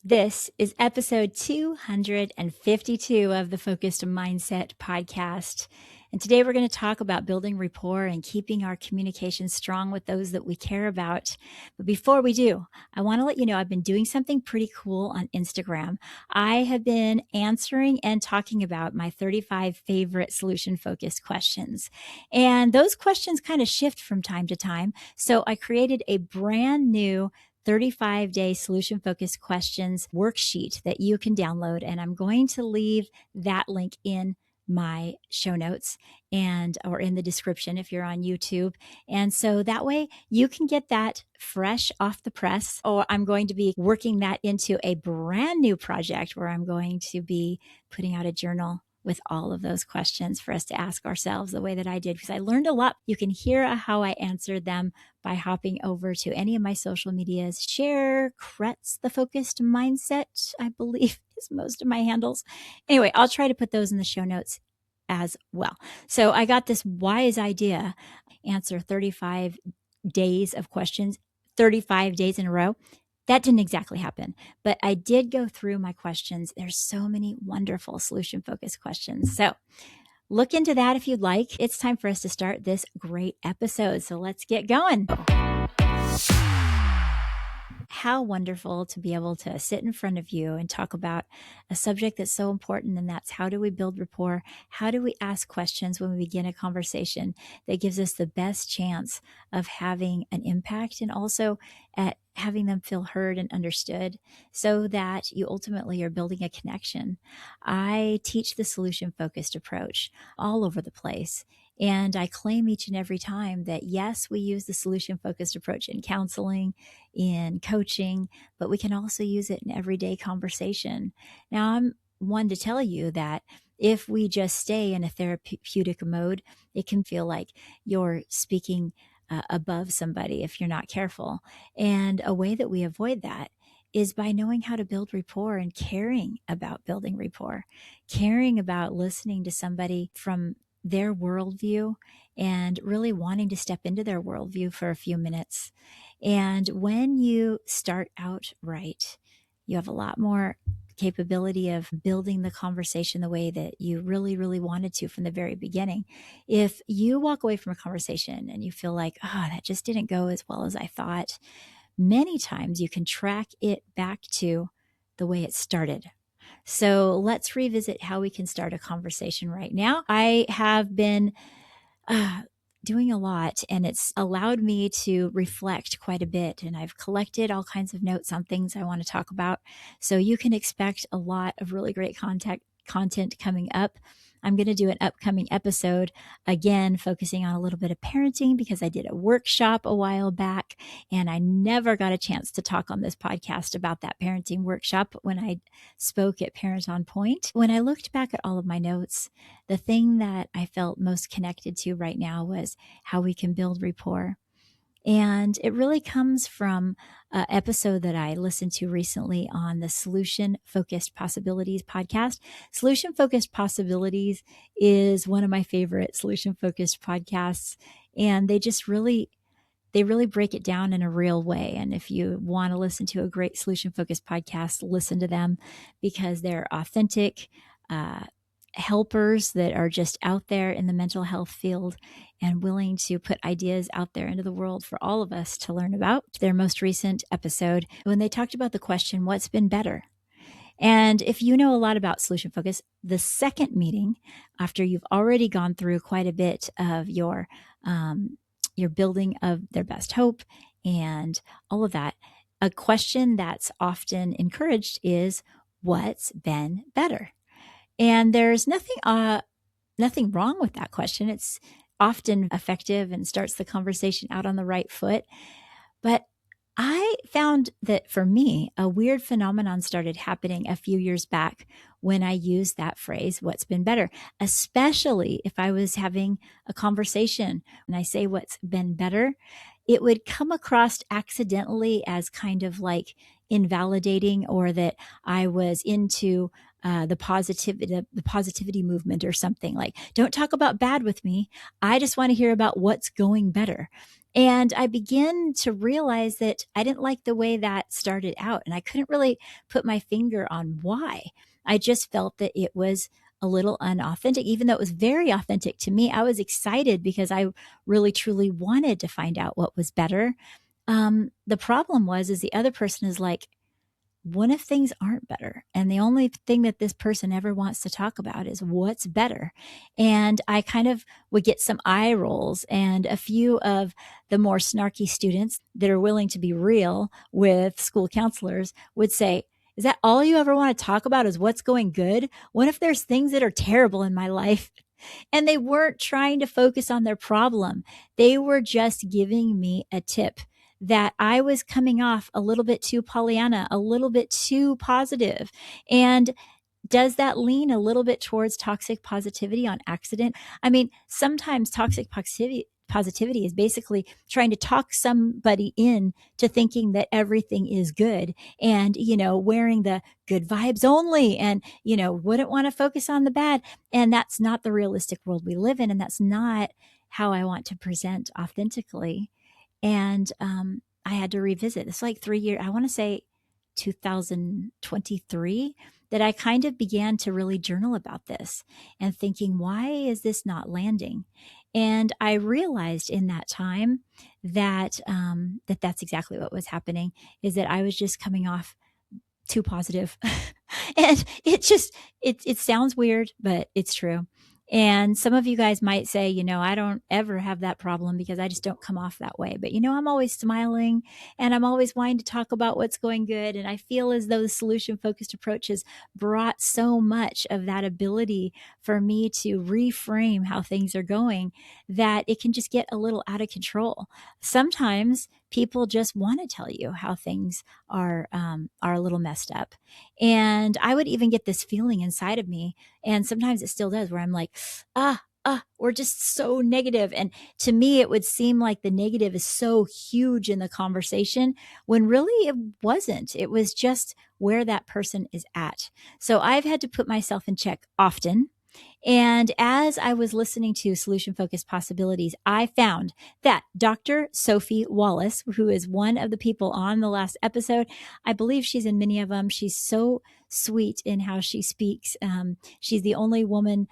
This is episode 252 of the Focused Mindset podcast. And today we're going to talk about building rapport and keeping our communication strong with those that we care about. But before we do, I want to let you know I've been doing something pretty cool on Instagram. I have been answering and talking about my 35 favorite solution-focused questions. And those questions kind of shift from time to time. So I created a brand new 35-day solution-focused questions worksheet that you can download. And I'm going to leave that link in my show notes or in the description if you're on YouTube. And so that way you can get that fresh off the press. Or I'm going to be working that into a brand new project where I'm going to be putting out a journal with all of those questions for us to ask ourselves the way that I did, because I learned a lot. You can hear how I answered them by hopping over to any of my social medias. Cher, Kretz, the Focused Mindset, I believe is most of my handles. Anyway, I'll try to put those in the show notes as well. So I got this wise idea, answer 35 days of questions, 35 days in a row. That didn't exactly happen, but I did go through my questions. There's so many wonderful solution-focused questions. So look into that if you'd like. It's time for us to start this great episode. So let's get going. How wonderful to be able to sit in front of you and talk about a subject that's so important, and that's how do we build rapport? How do we ask questions when we begin a conversation that gives us the best chance of having an impact, and also at having them feel heard and understood, so that you ultimately are building a connection. I teach the solution-focused approach all over the place. And I claim each and every time that, yes, we use the solution-focused approach in counseling, in coaching, but we can also use it in everyday conversation. Now, I'm one to tell you that if we just stay in a therapeutic mode, it can feel like you're speaking above somebody if you're not careful. And a way that we avoid that is by knowing how to build rapport and caring about building rapport, caring about listening to somebody from their worldview and really wanting to step into their worldview for a few minutes. And when you start out right, you have a lot more capability of building the conversation the way that you really, really wanted to from the very beginning. If you walk away from a conversation and you feel like, oh, that just didn't go as well as I thought, many times you can track it back to the way it started. So let's revisit how we can start a conversation right now. I have been doing a lot, and it's allowed me to reflect quite a bit. And I've collected all kinds of notes on things I want to talk about. So you can expect a lot of really great content coming up. I'm going to do an upcoming episode, again, focusing on a little bit of parenting, because I did a workshop a while back and I never got a chance to talk on this podcast about that parenting workshop when I spoke at Parent on Point. When I looked back at all of my notes, the thing that I felt most connected to right now was how we can build rapport. And it really comes from an episode that I listened to recently on the Solution Focused Possibilities podcast. Solution Focused Possibilities is one of my favorite solution focused podcasts. And they really break it down in a real way. And if you want to listen to a great solution focused podcast, listen to them, because they're authentic, helpers that are just out there in the mental health field and willing to put ideas out there into the world for all of us to learn about. Their most recent episode, when they talked about the question, what's been better? And if you know a lot about solution focus, the second meeting, after you've already gone through quite a bit of your building of their best hope and all of that, a question that's often encouraged is, what's been better? And there's nothing wrong with that question. It's often effective and starts the conversation out on the right foot. But I found that for me, a weird phenomenon started happening a few years back when I used that phrase, what's been better, especially if I was having a conversation. When I say what's been better, it would come across accidentally as kind of like invalidating, or that I was into the positivity movement or something. Like, don't talk about bad with me. I just want to hear about what's going better. And I began to realize that I didn't like the way that started out, and I couldn't really put my finger on why. I just felt that it was a little unauthentic, even though it was very authentic to me. I was excited because I really truly wanted to find out what was better. The problem was, is the other person is like, what if things aren't better? And the only thing that this person ever wants to talk about is what's better. And I kind of would get some eye rolls, and a few of the more snarky students that are willing to be real with school counselors would say, is that all you ever want to talk about is what's going good? What if there's things that are terrible in my life? And they weren't trying to focus on their problem. They were just giving me a tip that I was coming off a little bit too Pollyanna, a little bit too positive. And does that lean a little bit towards toxic positivity on accident? I mean, sometimes toxic positivity is basically trying to talk somebody in to thinking that everything is good, and wearing the good vibes only, and wouldn't want to focus on the bad. And that's not the realistic world we live in, and that's not how I want to present authentically. And I had to revisit. It's like 3 years, I want to say 2023, that I kind of began to really journal about this and thinking, why is this not landing? And I realized in that time that that's exactly what was happening, is that I was just coming off too positive. And it sounds weird, but it's true. And some of you guys might say, I don't ever have that problem because I just don't come off that way. But, I'm always smiling, and I'm always wanting to talk about what's going good. And I feel as though the solution focused approach has brought so much of that ability for me to reframe how things are going, that it can just get a little out of control. Sometimes people just want to tell you how things are a little messed up. And I would even get this feeling inside of me, and sometimes it still does, where I'm like, we're just so negative. And to me, it would seem like the negative is so huge in the conversation, when really it wasn't. It was just where that person is at. So I've had to put myself in check often. And as I was listening to Solution Focused Possibilities, I found that Dr. Sophie Wallace, who is one of the people on the last episode, I believe she's in many of them. She's so sweet in how she speaks. She's the only woman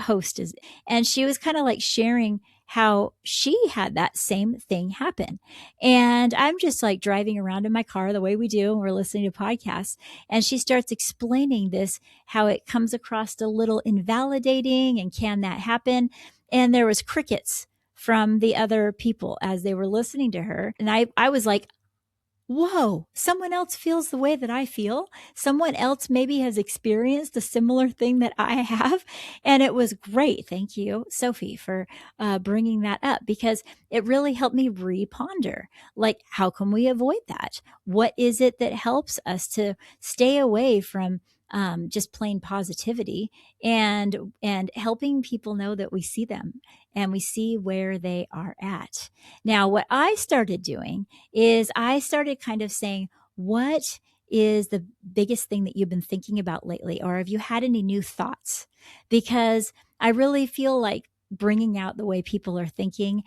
host, and she was kind of like sharing how she had that same thing happen. And I'm just like driving around in my car the way we do, and we're listening to podcasts. And she starts explaining this, how it comes across a little invalidating, and can that happen? And there was crickets from the other people as they were listening to her. And I was like, whoa, someone else feels the way that I feel. Someone else maybe has experienced a similar thing that I have. And it was great. Thank you, Sophie, for bringing that up, because it really helped me re-ponder, like, how can we avoid that? What is it that helps us to stay away from just plain positivity, and helping people know that we see them and we see where they are at. Now, what I started doing is I started kind of saying, what is the biggest thing that you've been thinking about lately? Or have you had any new thoughts? Because I really feel like bringing out the way people are thinking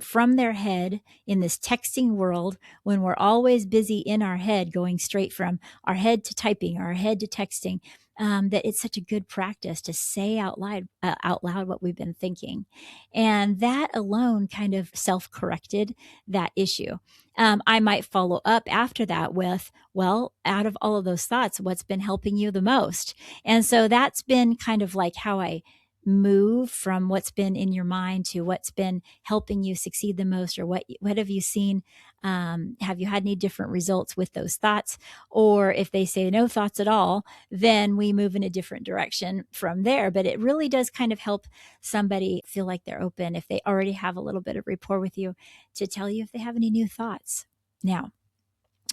from their head in this texting world, when we're always busy in our head, going straight from our head to typing, our head to texting, that it's such a good practice to say out loud what we've been thinking. And that alone kind of self-corrected that issue. I might follow up after that with, well, out of all of those thoughts, what's been helping you the most? And so that's been kind of like how I move from what's been in your mind to what's been helping you succeed the most, or what have you seen? Have you had any different results with those thoughts? Or if they say no thoughts at all, then we move in a different direction from there. But it really does kind of help somebody feel like they're open, if they already have a little bit of rapport with you, to tell you if they have any new thoughts. Now,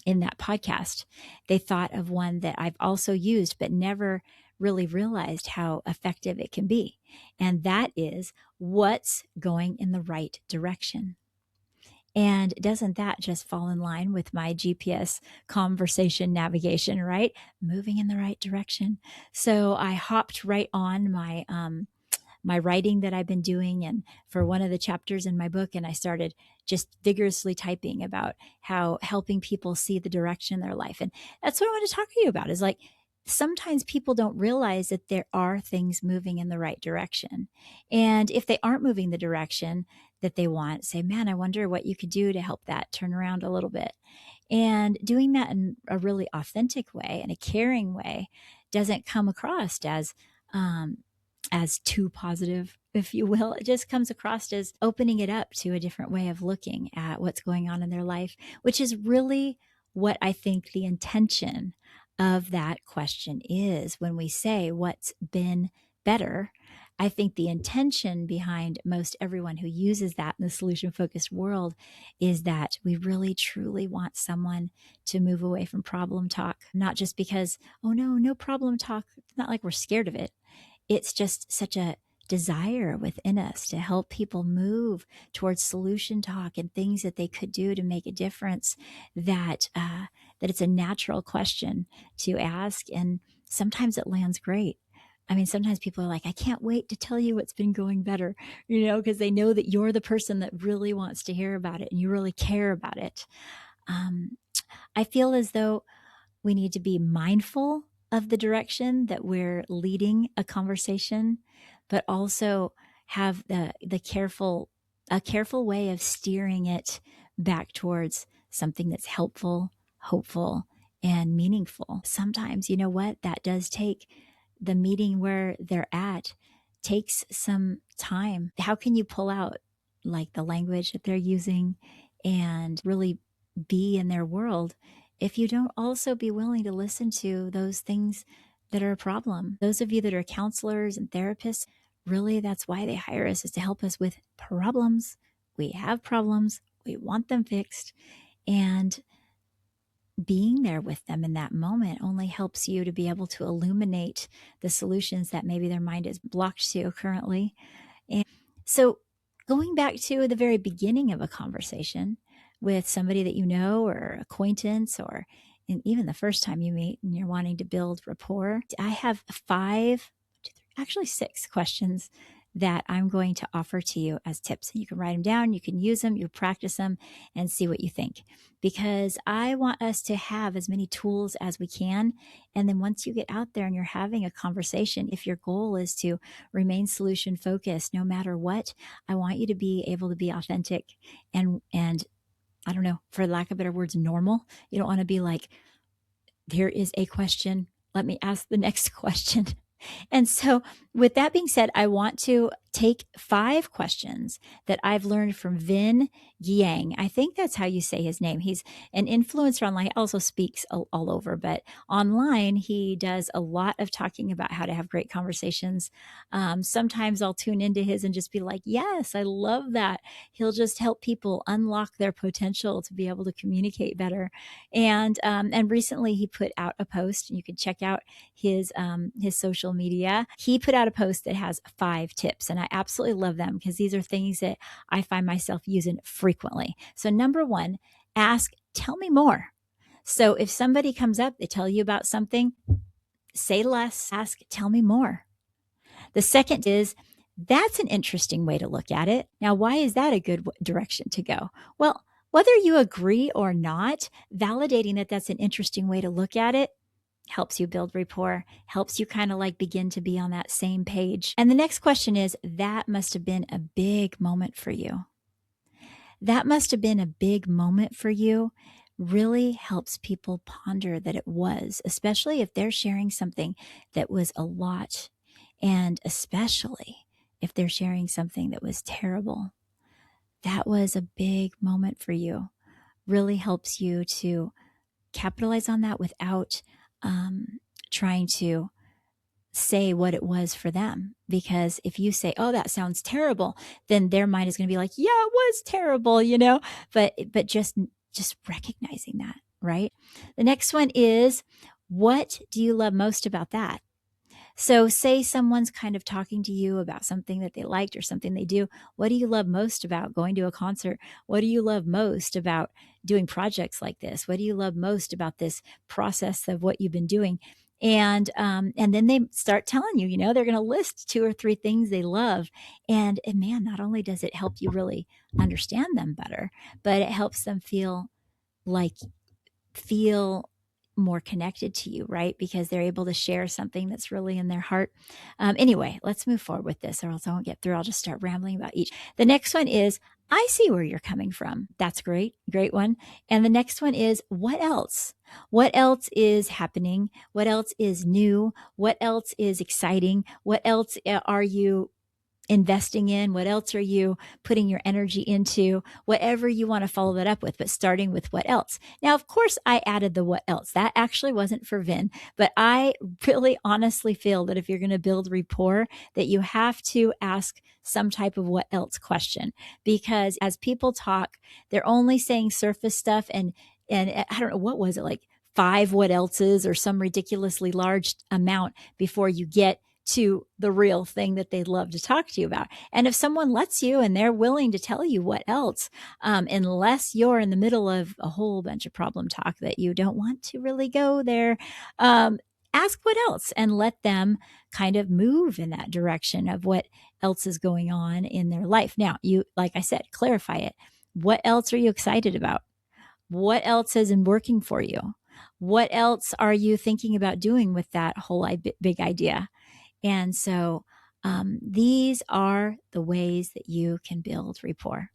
in that podcast, they thought of one that I've also used, but never really realized how effective it can be. And that is, what's going in the right direction? And doesn't that just fall in line with my GPS conversation navigation, right? Moving in the right direction. So I hopped right on my my writing that I've been doing, and for one of the chapters in my book, and I started just vigorously typing about how helping people see the direction in their life. And that's what I want to talk to you about, is like, sometimes people don't realize that there are things moving in the right direction. And if they aren't moving the direction that they want, say, man, I wonder what you could do to help that turn around a little bit. And doing that in a really authentic way and a caring way doesn't come across um, as too positive, if you will. It just comes across as opening it up to a different way of looking at what's going on in their life, which is really what I think the intention of that question is when we say what's been better. I think the intention behind most everyone who uses that in the solution focused world is that we really truly want someone to move away from problem talk, not just because, oh no problem talk. It's not like we're scared of it. It's just such a desire within us to help people move towards solution talk and things that they could do to make a difference, that it's a natural question to ask. And sometimes it lands great. I mean, sometimes people are like, I can't wait to tell you what's been going better, because they know that you're the person that really wants to hear about it and you really care about it. Um, I feel as though we need to be mindful of the direction that we're leading a conversation, but also have the careful a careful way of steering it back towards something that's helpful, hopeful, and meaningful. Sometimes, you know what, that does take the meeting where they're at takes some time. How can you pull out like the language that they're using and really be in their world if you don't also be willing to listen to those things that are a problem? Those of you that are counselors and therapists, really that's why they hire us, is to help us with problems. We have problems, we want them fixed, and being there with them in that moment only helps you to be able to illuminate the solutions that maybe their mind is blocked to currently. And so going back to the very beginning of a conversation with somebody that you know or acquaintance, or and even the first time you meet and you're wanting to build rapport, I have actually 6 questions that I'm going to offer to you as tips. You can write them down, you can use them, you practice them, and see what you think. Because I want us to have as many tools as we can. And then once you get out there and you're having a conversation, if your goal is to remain solution focused, no matter what, I want you to be able to be authentic and I don't know, for lack of better words, normal. You don't want to be like, here is a question, let me ask the next question. And so, with that being said, I want to take 5 questions that I've learned from Vin Giang. I think that's how you say his name. He's an influencer online. He also speaks all over, but online he does a lot of talking about how to have great conversations. Sometimes I'll tune into his and just be like, yes, I love that. He'll just help people unlock their potential to be able to communicate better. And recently he put out a post, and you can check out his social media. He put out a post that has 5 tips, and I absolutely love them because these are things that I find myself using frequently. So number 1, ask, tell me more. So if somebody comes up, they tell you about something, say less, ask, tell me more. The second is, that's an interesting way to look at it. Now, why is that a good direction to go? Well, whether you agree or not, validating that that's an interesting way to look at it helps you build rapport, helps you kind of like begin to be on that same page. And the next question is, that must have been a big moment for you. That must have been a big moment for you. Really helps people ponder that it was, especially if they're sharing something that was a lot, and especially if they're sharing something that was terrible. That was a big moment for you. Really helps you to capitalize on that without trying to say what it was for them. Because if you say, oh, that sounds terrible, then their mind is going to be like, yeah, it was terrible, but just recognizing that, right? The next one is, what do you love most about that? So say someone's kind of talking to you about something that they liked or something they do. What do you love most about going to a concert? What do you love most about doing projects like this? What do you love most about this process of what you've been doing? And then they start telling you, they're going to list 2 or 3 things they love. And man, not only does it help you really understand them better, but it helps them like feel more connected to you, right? Because they're able to share something that's really in their heart. Anyway, let's move forward with this, or else I won't get through. I'll just start rambling about each. The next one is, I see where you're coming from. That's great. Great one. And the next one is, what else? What else is happening? What else is new? What else is exciting? What else are you investing in? What else are you putting your energy into? Whatever you want to follow that up with, but starting with what else. Now, of course, I added the what else. That actually wasn't for Vin, but I really honestly feel that if you're going to build rapport, that you have to ask some type of what else question, because as people talk, they're only saying surface stuff. And I don't know, what was it, like 5 what else's or some ridiculously large amount before you get to the real thing that they'd love to talk to you about. And if someone lets you and they're willing to tell you what else, unless you're in the middle of a whole bunch of problem talk that you don't want to really go there, ask what else and let them kind of move in that direction of what else is going on in their life. Now, you, like I said, clarify it. What else are you excited about? What else has been working for you? What else are you thinking about doing with that whole big idea? And so these are the ways that you can build rapport.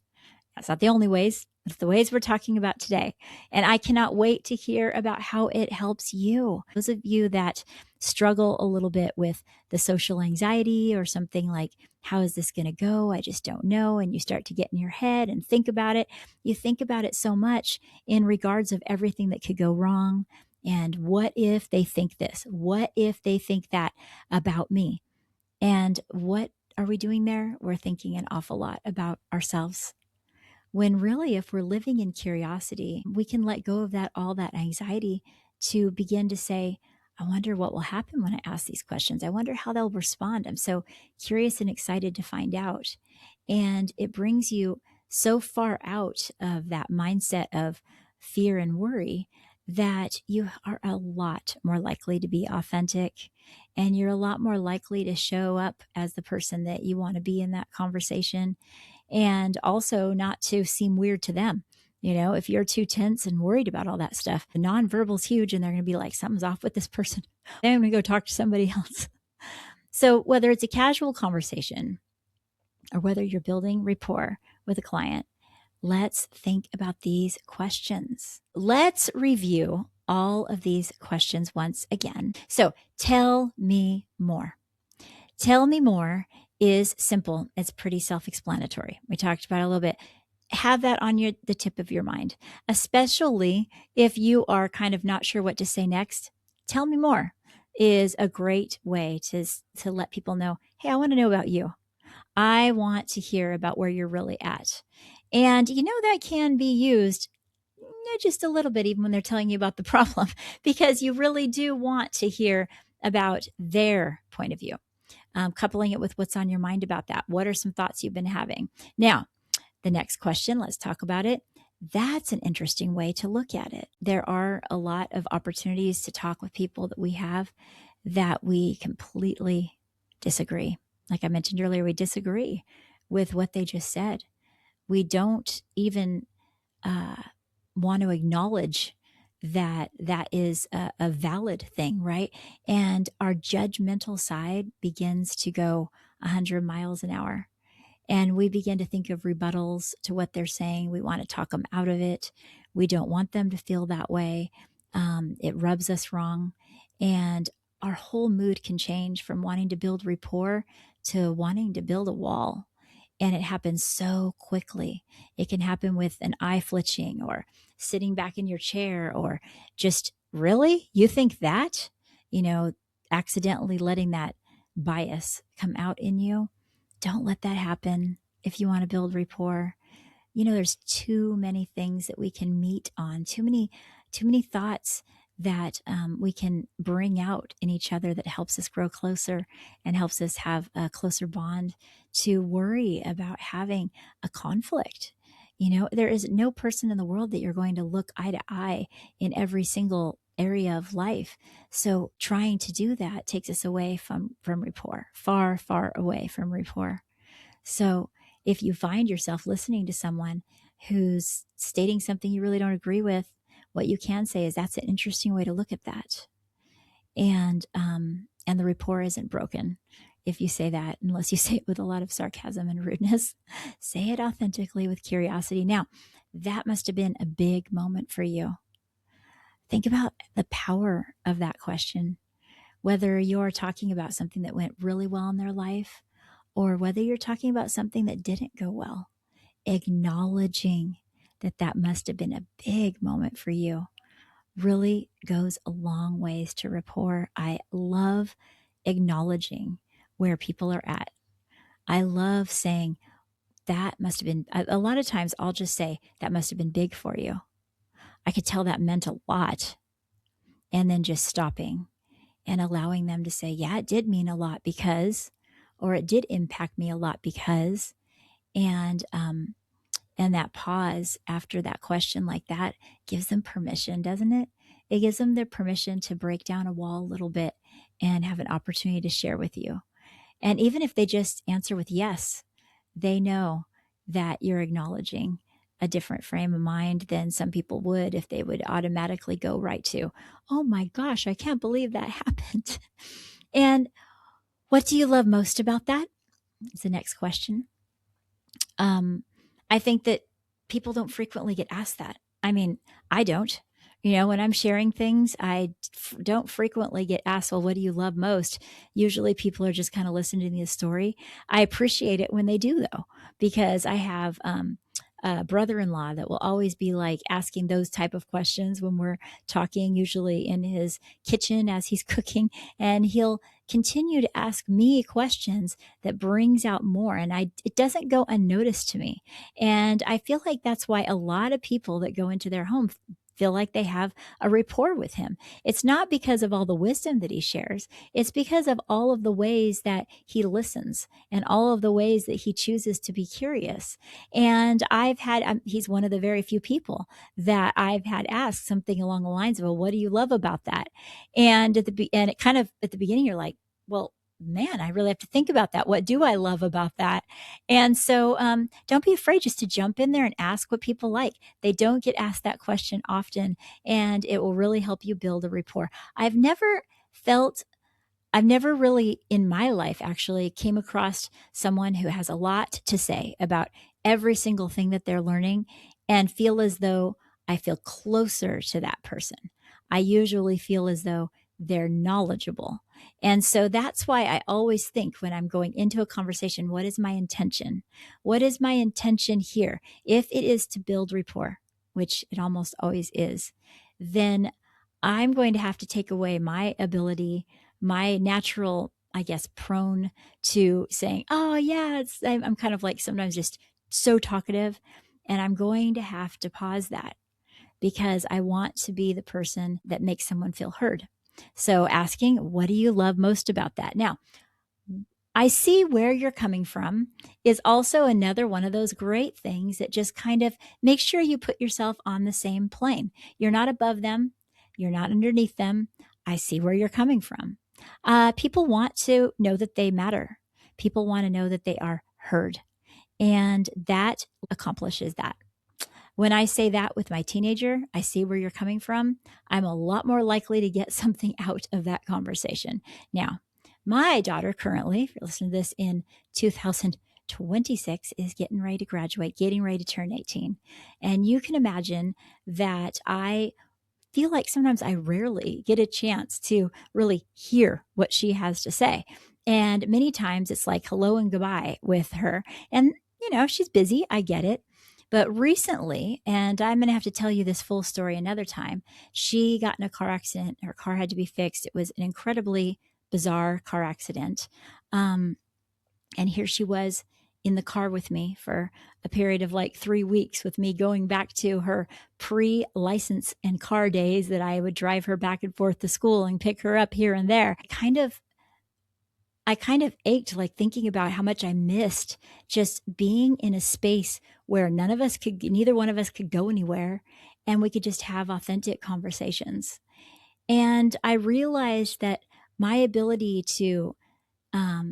That's not the only ways. It's the ways we're talking about today. And I cannot wait to hear about how it helps you. Those of you that struggle a little bit with the social anxiety or something like, how is this going to go? I just don't know. And you start to get in your head and think about it. You think about it so much in regards of everything that could go wrong. And what if they think this? What if they think that about me? And what are we doing there? We're thinking an awful lot about ourselves. When really, if we're living in curiosity, we can let go of all that anxiety to begin to say, I wonder what will happen when I ask these questions. I wonder how they'll respond. I'm so curious and excited to find out. And it brings you so far out of that mindset of fear and worry that you are a lot more likely to be authentic, and you're a lot more likely to show up as the person that you want to be in that conversation, and also not to seem weird to them. If you're too tense and worried about all that stuff, the nonverbal is huge, and they're going to be like, something's off with this person. Then I'm going to go talk to somebody else. So whether it's a casual conversation or whether you're building rapport with a client, let's think about these questions. Let's review all of these questions once again. So tell me more. Tell me more is simple. It's pretty self-explanatory. We talked about it a little bit. Have that on the tip of your mind, especially if you are kind of not sure what to say next. Tell me more is a great way to let people know, hey, I want to know about you. I want to hear about where you're really at. And that can be used just a little bit, even when they're telling you about the problem, because you really do want to hear about their point of view. Coupling it with what's on your mind about that. What are some thoughts you've been having? Now, the next question, let's talk about it. That's an interesting way to look at it. There are a lot of opportunities to talk with people that we have that we completely disagree. Like I mentioned earlier, we disagree with what they just said. We don't even want to acknowledge that is a valid thing, right? And our judgmental side begins to go 100 miles an hour. And we begin to think of rebuttals to what they're saying. We want to talk them out of it. We don't want them to feel that way. It rubs us wrong. And our whole mood can change from wanting to build rapport to wanting to build a wall. And it happens so quickly. It can happen with an eye flinching or sitting back in your chair, or just, really? You think that? Accidentally letting that bias come out in you. Don't let that happen if you want to build rapport. There's too many things that we can meet on, too many thoughts that we can bring out in each other that helps us grow closer and helps us have a closer bond, to worry about having a conflict. There is no person in the world that you're going to look eye to eye in every single area of life. So trying to do that takes us away from rapport, far, far away from rapport. So if you find yourself listening to someone who's stating something you really don't agree with, what you can say is, that's an interesting way to look at that. And the rapport isn't broken if you say that, unless you say it with a lot of sarcasm and rudeness. Say it authentically with curiosity. Now, that must have been a big moment for you. Think about the power of that question, whether you're talking about something that went really well in their life or whether you're talking about something that didn't go well. Acknowledging that that must have been a big moment for you really goes a long ways to rapport. I love acknowledging where people are at. I love saying, that must have been, a lot of times I'll just say, that must have been big for you. I could tell that meant a lot. And then just stopping and allowing them to say, yeah, it did mean a lot because, or it did impact me a lot because, and, um, and that pause after that question like that gives them permission, doesn't it? It gives them the permission to break down a wall a little bit and have an opportunity to share with you. And even if they just answer with yes, they know that you're acknowledging a different frame of mind than some people would if they would automatically go right to, oh my gosh, I can't believe that happened. And what do you love most about that? Is the next question. I think that people don't frequently get asked that. I mean, I don't. You know, when I'm sharing things, don't frequently get asked, well, what do you love most? Usually people are just kind of listening to the story. I appreciate it when they do, though, because I have a brother-in-law that will always be like asking those type of questions when we're talking, usually in his kitchen as he's cooking. And he'll continue to ask me questions that brings out more, and it doesn't go unnoticed to me. And I feel like that's why a lot of people that go into their home feel like they have a rapport with him. It's not because of all the wisdom that he shares. It's because of all of the ways that he listens and all of the ways that he chooses to be curious. And he's one of the very few people that I've had ask something along the lines of, well, what do you love about that? And and it kind of, at the beginning, you're like, well, man, I really have to think about that. What do I love about that? And so don't be afraid just to jump in there and ask what people like. They don't get asked that question often, and it will really help you build a rapport. Felt I've never really in my life actually came across someone who has a lot to say about every single thing that they're learning and feel as though I feel closer to that person. I usually feel as though they're knowledgeable. And so that's why I always think when I'm going into a conversation, what is my intention? What is my intention here? If it is to build rapport, which it almost always is, then I'm going to have to take away my ability, my natural, I guess, prone to saying, oh, yeah, I'm kind of like sometimes just so talkative. And I'm going to have to pause that because I want to be the person that makes someone feel heard. So asking, what do you love most about that? Now, I see where you're coming from is also another one of those great things that just kind of make sure you put yourself on the same plane. You're not above them. You're not underneath them. I see where you're coming from. People want to know that they matter. People want to know that they are heard. And that accomplishes that. When I say that with my teenager, I see where you're coming from. I'm a lot more likely to get something out of that conversation. Now, my daughter currently, if you're listening to this in 2026, is getting ready to graduate, getting ready to turn 18. And you can imagine that I feel like sometimes I rarely get a chance to really hear what she has to say. And many times it's like hello and goodbye with her. And, she's busy. I get it. But recently, and I'm going to have to tell you this full story another time, she got in a car accident. Her car had to be fixed. It was an incredibly bizarre car accident. And here she was in the car with me for a period of like 3 weeks, with me going back to her pre-license and car days that I would drive her back and forth to school and pick her up here and there. I kind of ached, like thinking about how much I missed just being in a space where neither one of us could go anywhere, and we could just have authentic conversations. And I realized that my ability to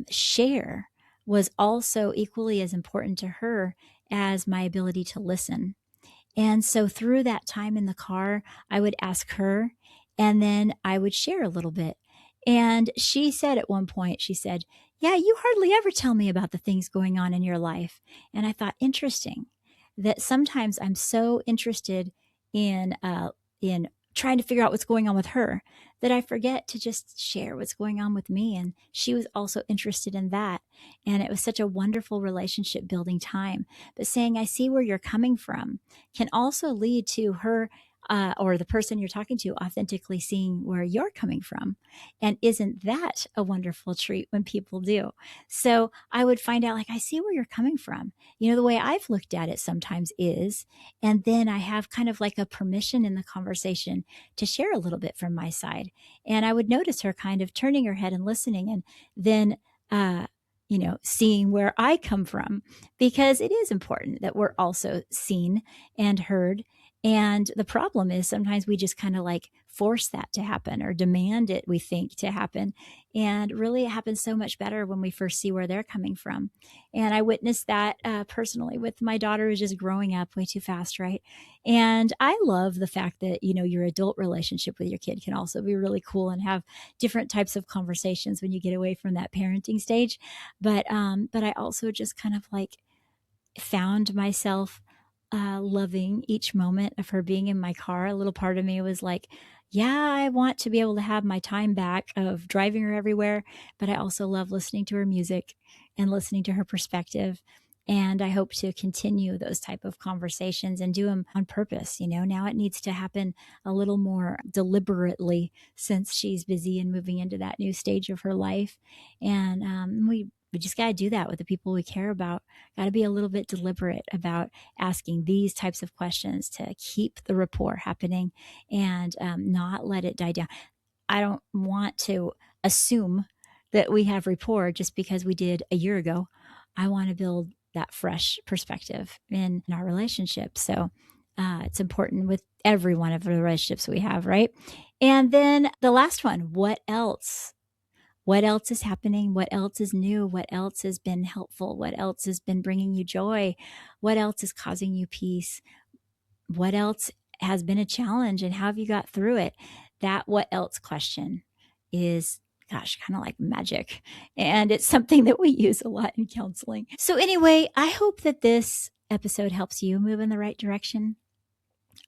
share was also equally as important to her as my ability to listen. And so through that time in the car, I would ask her and then I would share a little bit. And she said at one point, she said, "Yeah, you hardly ever tell me about the things going on in your life." And I thought, interesting that sometimes I'm so interested in trying to figure out what's going on with her that I forget to just share what's going on with me. And she was also interested in that. And it was such a wonderful relationship building time. But saying, "I see where you're coming from," can also lead to her or the person you're talking to authentically seeing where you're coming from. And isn't that a wonderful treat when people do? So I would find out, like, I see where you're coming from. The way I've looked at it sometimes is, and then I have kind of like a permission in the conversation to share a little bit from my side. And I would notice her kind of turning her head and listening, and then, seeing where I come from, because it is important that we're also seen and heard. And the problem is sometimes we just kind of like force that to happen or demand it, we think, to happen. And really, it happens so much better when we first see where they're coming from. And I witnessed that personally with my daughter, who's just growing up way too fast, right? And I love the fact that, your adult relationship with your kid can also be really cool and have different types of conversations when you get away from that parenting stage. But I also just kind of like found myself loving each moment of her being in my car. A little part of me was like, yeah, I want to be able to have my time back of driving her everywhere, but I also love listening to her music and listening to her perspective. And I hope to continue those type of conversations and do them on purpose. Now it needs to happen a little more deliberately since she's busy and moving into that new stage of her life. And we just got to do that with the people we care about. Got to be a little bit deliberate about asking these types of questions to keep the rapport happening and not let it die down. I don't want to assume that we have rapport just because we did a year ago. I want to build that fresh perspective in our relationship. So it's important with every one of the relationships we have, right? And then the last one, what else? What else is happening? What else is new? What else has been helpful? What else has been bringing you joy? What else is causing you peace? What else has been a challenge and how have you got through it? That what else question is, gosh, kind of like magic. And it's something that we use a lot in counseling. So, anyway, I hope that this episode helps you move in the right direction.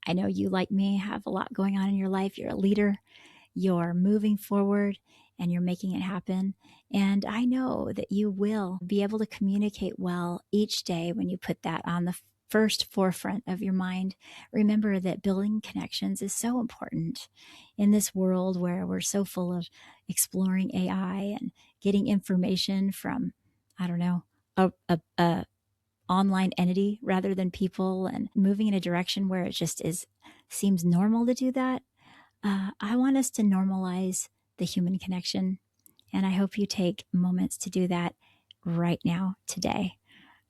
I know you, like me, have a lot going on in your life. You're a leader, you're moving forward, and you're making it happen. And I know that you will be able to communicate well each day when you put that on the first forefront of your mind. Remember that building connections is so important in this world where we're so full of exploring AI and getting information from, I don't know, a online entity rather than people, and moving in a direction where it just seems normal to do that. I want us to normalize the human connection, and I hope you take moments to do that right now, today.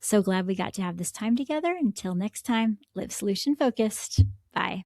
So glad we got to have this time together. Until next time, live solution focused. Bye.